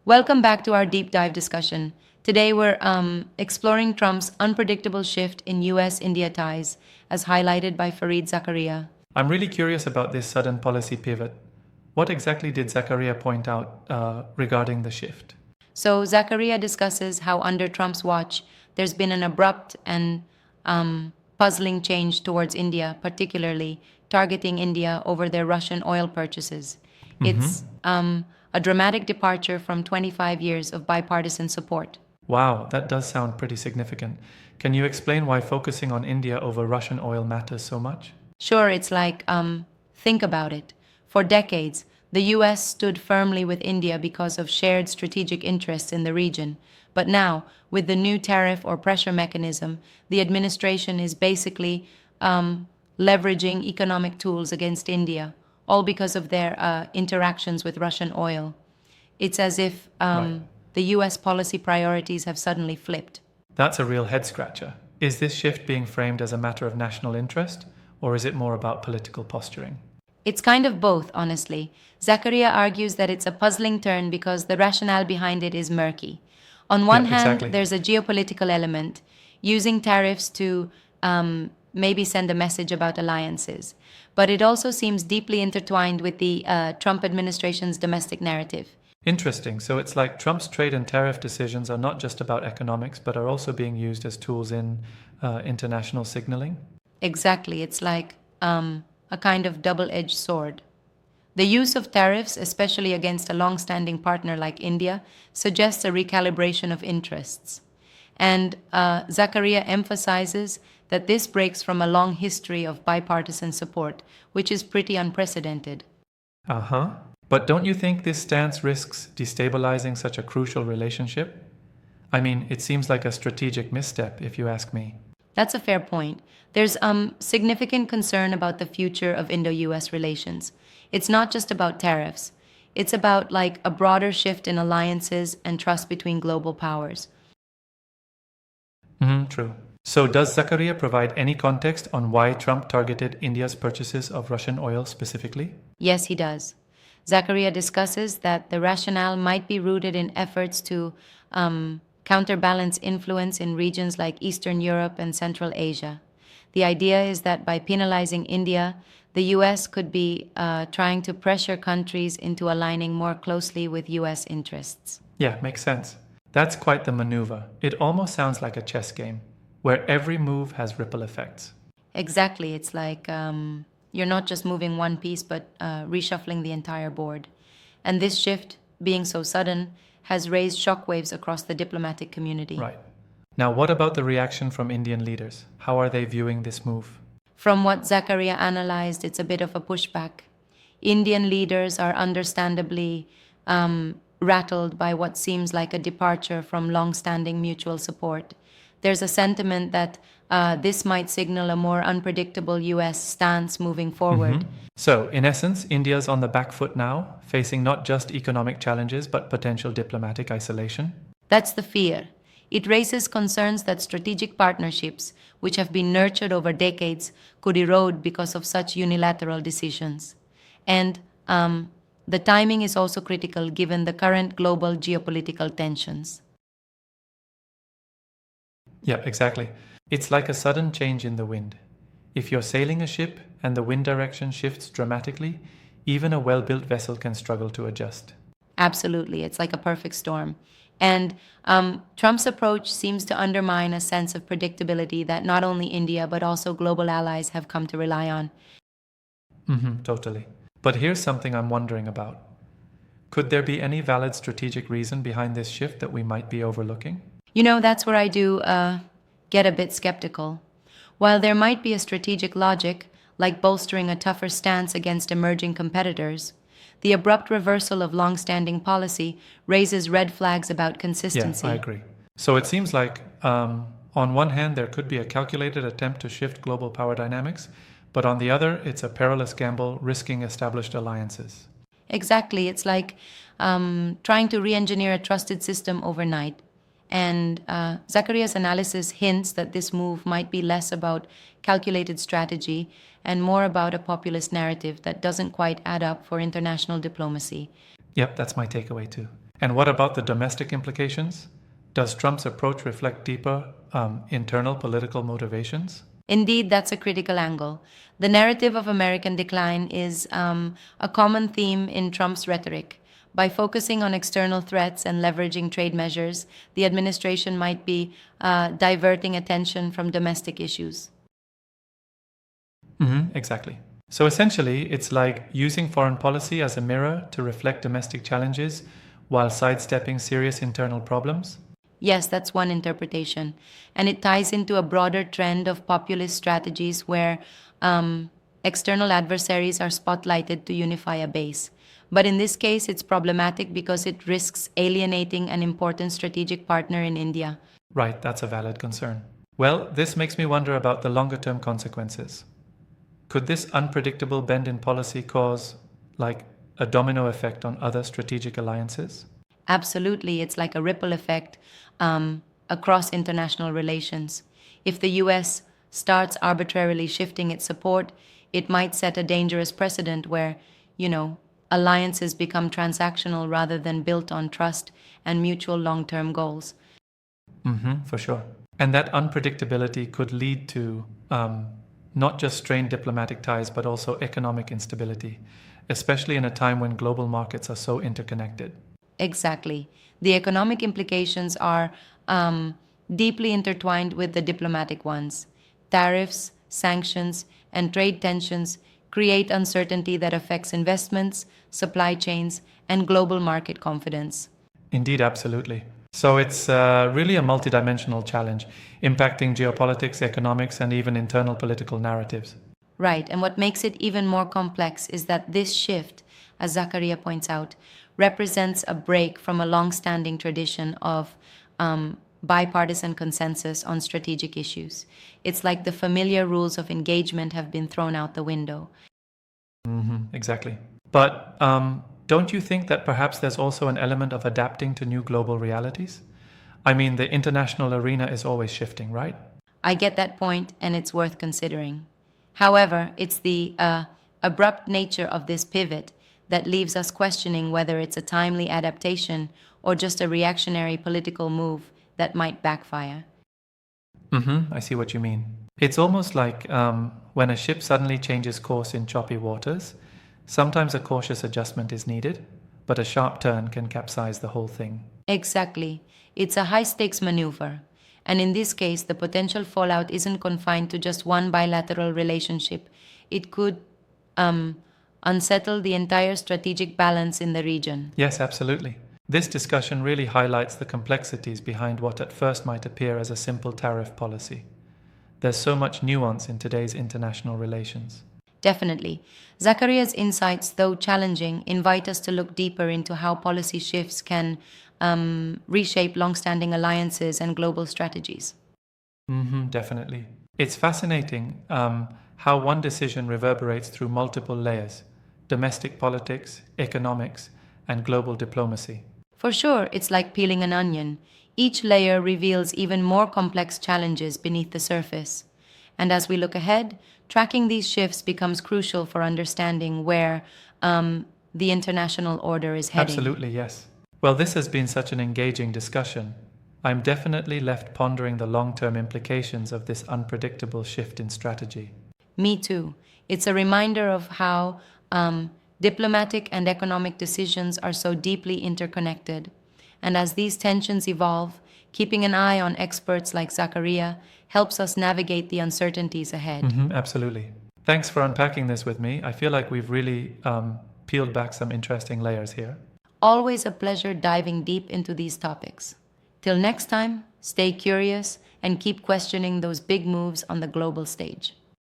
Welcome back to our deep dive discussion. Today we're exploring Trump's unpredictable shift in US India ties, as highlighted by Fareed Zakaria. I'm really curious about this sudden policy pivot. What exactly did Zakaria point out regarding the shift? So, Zakaria discusses how under Trump's watch there's been an abrupt and puzzling change towards India, particularly targeting India over their Russian oil purchases. It's a dramatic departure from 25 years of bipartisan support. Wow, that does sound pretty significant. Can you explain why focusing on India over Russian oil matters so much? Sure, it's like, think about it. For decades, the US stood firmly with India because of shared strategic interests in the region. But now, with the new tariff or pressure mechanism, the administration is basically leveraging economic tools against India, all because of their interactions with Russian oil. It's as if Right. the US policy priorities have suddenly flipped. That's a real head scratcher. Is this shift being framed as a matter of national interest, or is it more about political posturing? It's kind of both, honestly. Zakaria argues that it's a puzzling turn because the rationale behind it is murky. On one Yeah, hand, exactly. there's a geopolitical element, using tariffs to maybe send a message about alliances. But it also seems deeply intertwined with the Trump administration's domestic narrative. Interesting. So it's like Trump's trade and tariff decisions are not just about economics, but are also being used as tools in international signaling? Exactly, it's like a kind of double edged sword. The use of tariffs, especially against a long standing partner like India, suggests a recalibration of interests. And Zakaria emphasizes that this breaks from a long history of bipartisan support, which is pretty unprecedented. Uh huh. But don't you think this stance risks destabilizing such a crucial relationship? I mean, it seems like a strategic misstep, if you ask me. That's a fair point. There's significant concern about the future of Indo-US relations. It's not just about tariffs. It's about like a broader shift in alliances and trust between global powers. True. So, does Zakaria provide any context on why Trump targeted India's purchases of Russian oil specifically? Yes, he does. Zakaria discusses that the rationale might be rooted in efforts to counterbalance influence in regions like Eastern Europe and Central Asia. The idea is that by penalizing India, the US could be trying to pressure countries into aligning more closely with US interests. Yeah, makes sense. That's quite the maneuver. It almost sounds like a chess game, where every move has ripple effects. Exactly. It's like you're not just moving one piece, but reshuffling the entire board. And this shift, being so sudden, has raised shockwaves across the diplomatic community. Right. Now, what about the reaction from Indian leaders? How are they viewing this move? From what Zakaria analyzed, it's a bit of a pushback. Indian leaders are understandably rattled by what seems like a departure from long standing mutual support. There's a sentiment that this might signal a more unpredictable US stance moving forward. So, in essence, India's on the back foot now, facing not just economic challenges but potential diplomatic isolation. That's the fear. It raises concerns that strategic partnerships, which have been nurtured over decades, could erode because of such unilateral decisions. And the timing is also critical given the current global geopolitical tensions. Yeah, exactly. It's like a sudden change in the wind. If you're sailing a ship and the wind direction shifts dramatically, even a well built vessel can struggle to adjust. Absolutely, it's like a perfect storm. And Trump's approach seems to undermine a sense of predictability that not only India but also global allies have come to rely on. Totally. But here's something I'm wondering about. Could there be any valid strategic reason behind this shift that we might be overlooking? You know, that's where I do get a bit skeptical. While there might be a strategic logic, like bolstering a tougher stance against emerging competitors, the abrupt reversal of long standing policy raises red flags about Yeah, consistency. I agree. So it seems like, on one hand, there could be a calculated attempt to shift global power dynamics, but on the other, it's a perilous gamble risking established alliances. Exactly, it's like trying to re engineer a trusted system overnight. And Zacharias' analysis hints that this move might be less about calculated strategy and more about a populist narrative that doesn't quite add up for international diplomacy. Yep, that's my takeaway too. And what about the domestic implications? Does Trump's approach reflect deeper internal political motivations? Indeed, that's a critical angle. The narrative of American decline is a common theme in Trump's rhetoric. By focusing on external threats and leveraging trade measures, the administration might be diverting attention from domestic issues. Exactly. So essentially, it's like using foreign policy as a mirror to reflect domestic challenges while sidestepping serious internal problems. Yes, that's one interpretation. And it ties into a broader trend of populist strategies where external adversaries are spotlighted to unify a base. But in this case, it's problematic because it risks alienating an important strategic partner in India. Right, that's a valid concern. Well, this makes me wonder about the longer term consequences. Could this unpredictable bend in policy cause, like, a domino effect on other strategic alliances? Absolutely, it's like a ripple effect across international relations. If the US starts arbitrarily shifting its support, it might set a dangerous precedent where, alliances become transactional rather than built on trust and mutual long term goals. For sure. And that unpredictability could lead to not just strained diplomatic ties, but also economic instability, especially in a time when global markets are so interconnected. Exactly. The economic implications are deeply intertwined with the diplomatic ones. Tariffs, sanctions, and trade tensions create uncertainty that affects investments, supply chains, and global market confidence. Indeed, absolutely. So it's really a multidimensional challenge, impacting geopolitics, economics, and even internal political narratives. Right, and what makes it even more complex is that this shift, as Zakaria points out, represents a break from a long standing tradition of bipartisan consensus on strategic issues. It's like the familiar rules of engagement have been thrown out the window. Exactly. But don't you think that perhaps there's also an element of adapting to new global realities? I mean, the international arena is always shifting, right? I get that point, and it's worth considering. However, it's the abrupt nature of this pivot that leaves us questioning whether it's a timely adaptation or just a reactionary political move that might backfire. I see what you mean. It's almost like when a ship suddenly changes course in choppy waters, sometimes a cautious adjustment is needed, but a sharp turn can capsize the whole thing. Exactly. It's a high stakes maneuver. And in this case, the potential fallout isn't confined to just one bilateral relationship. It could unsettle the entire strategic balance in the region. Yes, absolutely. This discussion really highlights the complexities behind what at first might appear as a simple tariff policy. There's so much nuance in today's international relations. Definitely. Zakaria's insights, though challenging, invite us to look deeper into how policy shifts can reshape long-standing alliances and global strategies. Definitely. It's fascinating how one decision reverberates through multiple layers: domestic politics, economics, and global diplomacy. For sure, it's like peeling an onion. Each layer reveals even more complex challenges beneath the surface. And as we look ahead, tracking these shifts becomes crucial for understanding where the international order is heading. Absolutely, yes. Well, this has been such an engaging discussion. I'm definitely left pondering the long term implications of this unpredictable shift in strategy. Me too. It's a reminder of how diplomatic and economic decisions are so deeply interconnected. And as these tensions evolve, keeping an eye on experts like Zakaria helps us navigate the uncertainties ahead. Absolutely. Thanks for unpacking this with me. I feel like we've really peeled back some interesting layers here. Always a pleasure diving deep into these topics. Till next time, stay curious and keep questioning those big moves on the global stage.